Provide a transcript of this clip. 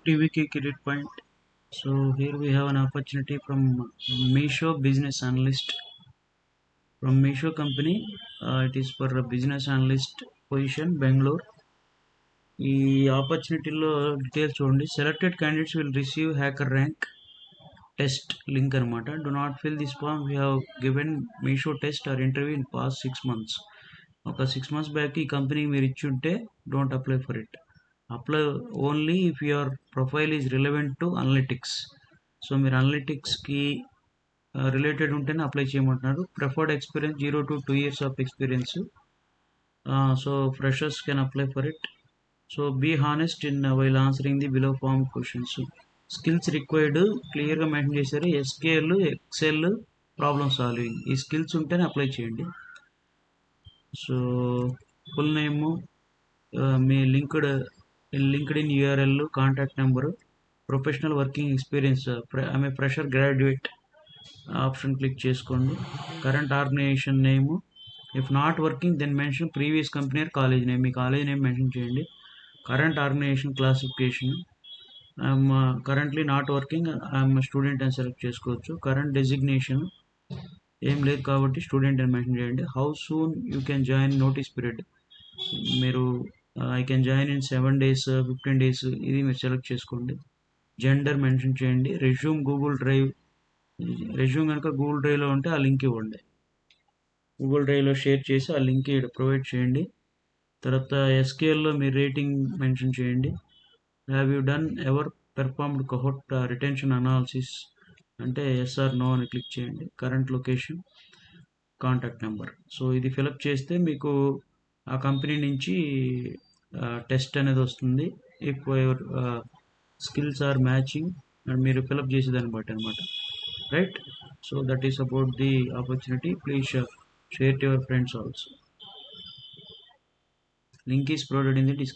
TVK Credit Point. So here we have an opportunity from Meesho business analyst from Meesho company. It is for a business analyst position, Bangalore. ఈ ఆపర్చునిటీలో details చూడండి. Selected candidates will receive HackerRank test link అనమాట. Do not fill this form we have given Meesho test or interview in past 6 months. ఒక 6 months back ఈ కంపెనీకి మీరు ఇచ్చి ఉంటే don't apply for it. Apply only if your profile is relevant to analytics. So మీరు అనలిటిక్స్కి related ఉంటేనే apply చేయమంటున్నారు. Preferred experience 0 to 2 years of experience. So freshers can apply for it. So be honest in while answering the below form questions. Skills required క్లియర్గా mention చేశారు. SQL, Excel, problem solving, ఈ skills ఉంటేనే apply చేయండి. So full name, మీ LinkedIn URL, contact number, professional working experience, ఆమె fresher graduate option click చేసుకోండి. Current organisation name, if not working then mention previous company or college name, మీ college name mention చేయండి. Current organisation classification, I'm currently not working, I'm student అని select చేసుకోవచ్చు. Current designation ఏం లేదు కాబట్టి student అని mention చేయండి. How soon you can join, notice period మీరు I can join in 7 days, 15 days, ఇది మీరు సెలెక్ట్ చేసుకోండి. జెండర్ మెన్షన్ చేయండి. రెజ్యూమ్ గూగుల్ డ్రైవ్, రెజ్యూమ్ కనుక గూగుల్ డ్రైవ్లో ఉంటే ఆ లింక్ ఇవ్వండి. గూగుల్ డ్రైవ్లో షేర్ చేసి ఆ లింక్ ప్రొవైడ్ చేయండి. తర్వాత ఎస్కేఎల్లో మీ రేటింగ్ మెన్షన్ చేయండి. Have you done ever performed cohort retention analysis అంటే ఎస్ ఆర్ నో అని క్లిక్ చేయండి. Current location, contact number. So ఇది ఫిలప్ చేస్తే మీకు ఆ కంపెనీ నుంచి టెస్ట్ అనేది వస్తుంది. If your skills are matching and మీరు ఫిలప్ చేసేదాన్ని బట్టి అనమాట. Right. So that is about the opportunity. Please share to your friends also. Link is provided in the description.